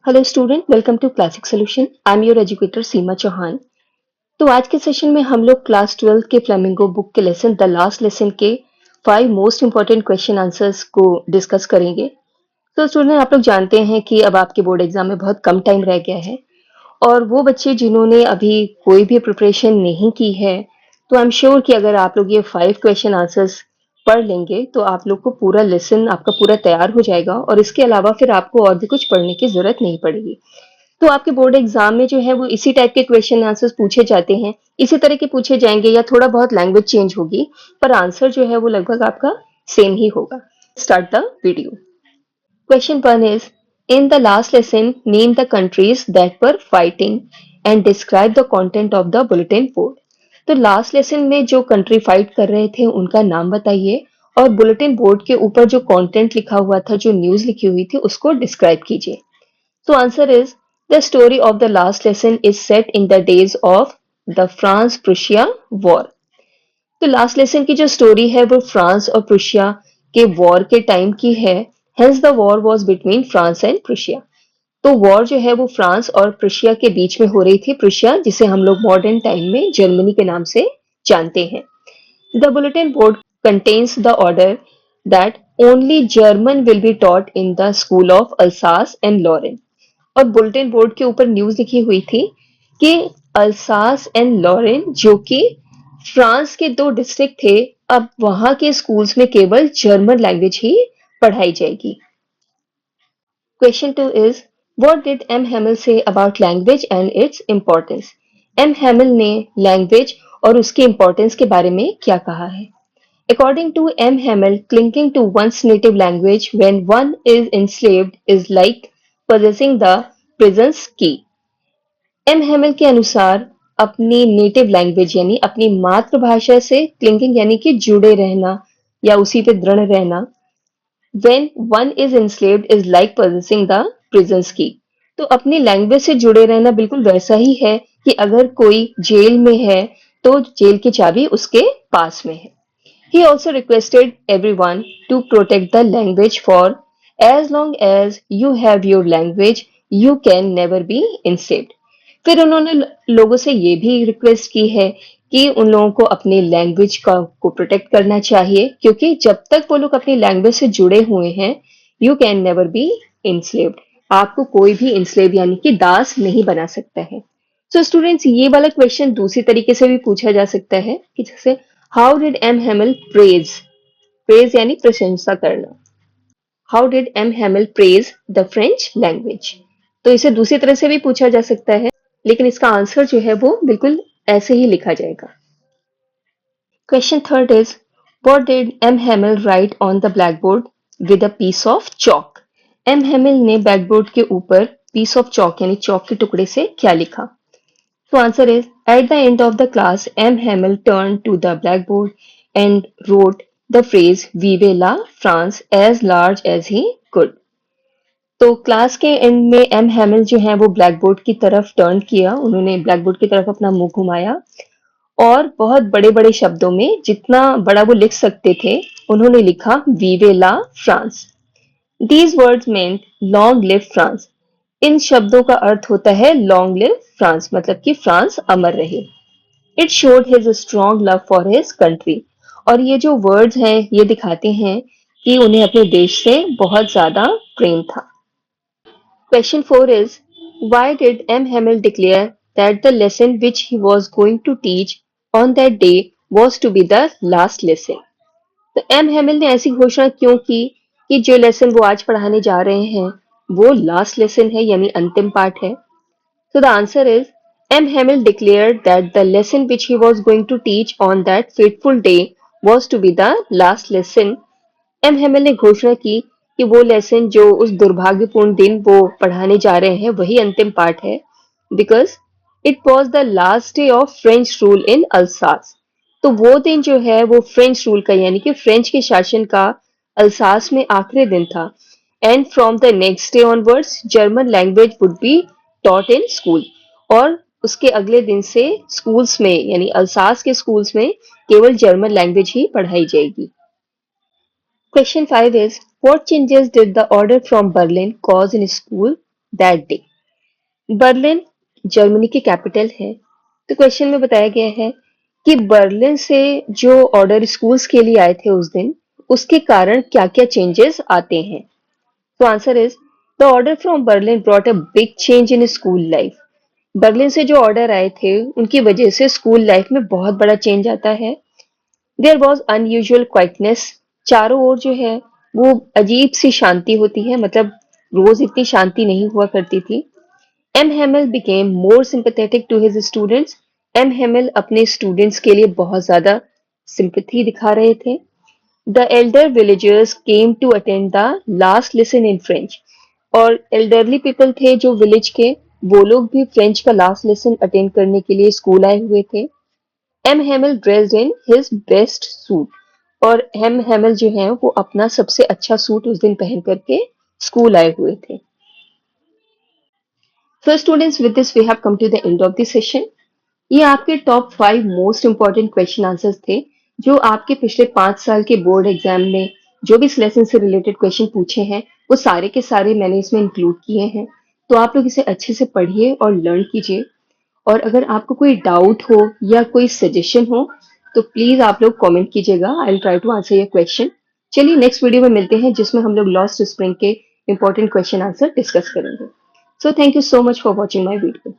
Hello student, welcome to classic solution. I am your educator Seema Chauhan. तो आज के session में हम लोग क्लास 12 के फ्लेमिंगो बुक के लेसन द लास्ट लेसन के 5 मोस्ट इंपॉर्टेंट क्वेश्चन आंसर्स को डिस्कस करेंगे। तो स्टूडेंट, आप लोग जानते हैं कि अब आपके बोर्ड एग्जाम में बहुत कम टाइम रह गया है और वो बच्चे जिन्होंने अभी कोई भी प्रिपरेशन नहीं की है, तो आई एम श्योर कि अगर आप लोग ये 5 क्वेश्चन आंसर्स पढ़ लेंगे तो आप लोग को पूरा लेसन आपका पूरा तैयार हो जाएगा और इसके अलावा फिर आपको और भी कुछ पढ़ने की जरूरत नहीं पड़ेगी। तो आपके बोर्ड एग्जाम में जो है वो इसी टाइप के क्वेश्चन आंसर्स पूछे जाते हैं, इसी तरह के पूछे जाएंगे या थोड़ा बहुत लैंग्वेज चेंज होगी, पर आंसर जो है वो लगभग आपका सेम ही होगा। Start the video. Question 1 is, in the last lesson, name the countries that were fighting and describe the content of the bulletin board. तो लास्ट लेसन में जो कंट्री फाइट कर रहे थे उनका नाम बताइए और बुलेटिन बोर्ड के ऊपर जो कंटेंट लिखा हुआ था, जो न्यूज लिखी हुई थी, उसको डिस्क्राइब कीजिए। तो answer is, the story of the last lesson is set in the days of the France Prussia war. तो लास्ट लेसन की जो स्टोरी है वो फ्रांस और प्रुशिया के वॉर के टाइम की है। Hence the war was between France and Prussia. तो वॉर जो है वो फ्रांस और प्रुशिया के बीच में हो रही थी। प्रुशिया जिसे हम लोग मॉडर्न टाइम में जर्मनी के नाम से जानते हैं। The bulletin board contains the order that only German will be taught in the school of Alsace and Lorraine. और बुलेटिन बोर्ड के ऊपर न्यूज लिखी हुई थी कि अल्सास एंड लॉरेन, जो कि फ्रांस के दो डिस्ट्रिक्ट थे, अब वहां के स्कूल्स में केवल जर्मन लैंग्वेज ही पढ़ाई जाएगी। Question 2 is, what did M Hamel say about language and its importance. M Hamel ने लैंग्वेज और उसके इम्पोर्टेंस के बारे में क्या कहा है। According to M. Hamill, clinging to one's native language when one is enslaved is like possessing the prison's key. M Hamel के अनुसार अपनी नेटिव लैंग्वेज यानी अपनी मातृभाषा से क्लिंगिंग यानी कि जुड़े रहना या उसी पे दृढ़ रहना, when one is enslaved is like possessing the prison's key। तो अपनी लैंग्वेज से जुड़े रहना बिल्कुल वैसा ही है कि अगर कोई जेल में है तो जेल की चाबी उसके पास में है। He also requested everyone to protect the language, for as long as you have your language, you can never be enslaved। फिर उन्होंने लोगों से ये भी रिक्वेस्ट की है कि उन लोगों को अपनी लैंग्वेज का को प्रोटेक्ट करना चाहिए, क्योंकि जब तक वो लोग अपनी लैंग्वेज से जुड़े हुए हैं, you can never be enslaved. आपको कोई भी इंस्लेव यानी कि दास नहीं बना सकता है। सो स्टूडेंट्स, ये वाला क्वेश्चन दूसरी तरीके से भी पूछा जा सकता है कि जैसे, how did M Hamel praise, praise यानी प्रशंसा करना, how did M Hamel praise the French language. तो इसे दूसरी तरह से भी पूछा जा सकता है, लेकिन इसका आंसर जो है वो बिल्कुल ऐसे ही लिखा जाएगा। Question third is, what did M Hamel write on the blackboard with a piece of chalk. M Hamel ने ब्लैक बोर्ड के ऊपर पीस ऑफ चॉक यानी चॉक के टुकड़े से क्या लिखा। So answer is, at the end of the class, M. Hamel turned to the blackboard and wrote the phrase "Vive la France" as large as he could। तो class के and में M हैमिल जो है वो ब्लैक बोर्ड की तरफ turn किया, उन्होंने ब्लैक बोर्ड की तरफ अपना मुंह घुमाया और बहुत बड़े बड़े शब्दों में, जितना बड़ा वो लिख सकते थे, उन्होंने लिखा "वीवे ला France". These words meant long live France. इन शब्दों का अर्थ होता है लॉन्ग लिव फ्रांस, मतलब कि फ्रांस अमर रहे। It showed his strong love for his country. और ये जो वर्ड्स हैं ये दिखाते हैं कि उन्हें अपने देश से बहुत ज्यादा प्रेम था। Question 4 is, why did M. Hamill declare that the lesson which he was going to teach on that day was to be the last lesson। तो एम हेमिल ने ऐसी घोषणा क्यों की कि जो लेसन वो आज पढ़ाने जा रहे हैं वो लास्ट लेसन है यानी अंतिम पाठ है। So the answer is, M. Hamill declared that the lesson which he was going to teach on that fateful day was to be the last lesson। M. Hamill ने घोषणा की कि वो लेसन जो उस दुर्भाग्यपूर्ण दिन वो पढ़ाने जा रहे हैं वही अंतिम पाठ है, because it was the last day of French rule in Alsace. तो वो दिन जो है वो फ्रेंच रूल का यानी कि फ्रेंच के शासन का अल्सास में आखिरी दिन था। And from the next day onwards German language would be taught in school. और उसके अगले दिन से स्कूल्स में यानी अल्सास के स्कूल्स में केवल जर्मन लैंग्वेज ही पढ़ाई जाएगी। Question 5 is, what changes did the order from Berlin cause in school that day. Berlin Germany की कैपिटल है। तो क्वेश्चन में बताया गया है कि बर्लिन से जो ऑर्डर स्कूल्स के लिए आए थे उस दिन, उसके कारण क्या-क्या चेंजेस आते हैं। तो answer is the order from Berlin brought a big change in school life. Berlin से जो ऑर्डर आए थे उनकी वजह से स्कूल लाइफ में बहुत बड़ा चेंज आता है। There was unusual quietness. चारों ओर जो है वो अजीब सी शांति होती है, मतलब रोज इतनी शांति नहीं हुआ करती थी। M Hamel became more sympathetic to his students. M Hamel अपने स्टूडेंट्स के लिए बहुत ज्यादा सिंपैथी दिखा रहे थे। The elder villagers came to attend the last lesson in French. और एल्डरली पीपल थे जो विलेज के, वो लोग भी फ्रेंच का लास्ट लेसन अटेंड करने के लिए स्कूल आए हुए थे। M Hamel dressed in his best suit. और एम हेमल जो है वो अपना सबसे अच्छा सूट उस दिन पहन करके स्कूल आए हुए थे। So students, with this we have come to the end of the session. ये आपके top 5 most important question answers थे जो आपके पिछले 5 साल के बोर्ड एग्जाम में जो भी इस लेसन से रिलेटेड क्वेश्चन पूछे हैं वो सारे के सारे मैंने इसमें इंक्लूड किए हैं। तो आप लोग इसे अच्छे से पढ़िए और लर्न कीजिए। और अगर आपको कोई डाउट हो या कोई सजेशन हो तो प्लीज आप लोग कमेंट कीजिएगा। I will try to answer your question. चलिए नेक्स्ट वीडियो में मिलते हैं जिसमें हम लोग लॉस्ट स्प्रिंग के इंपॉर्टेंट क्वेश्चन आंसर डिस्कस करेंगे। So thank you so much for watching my video.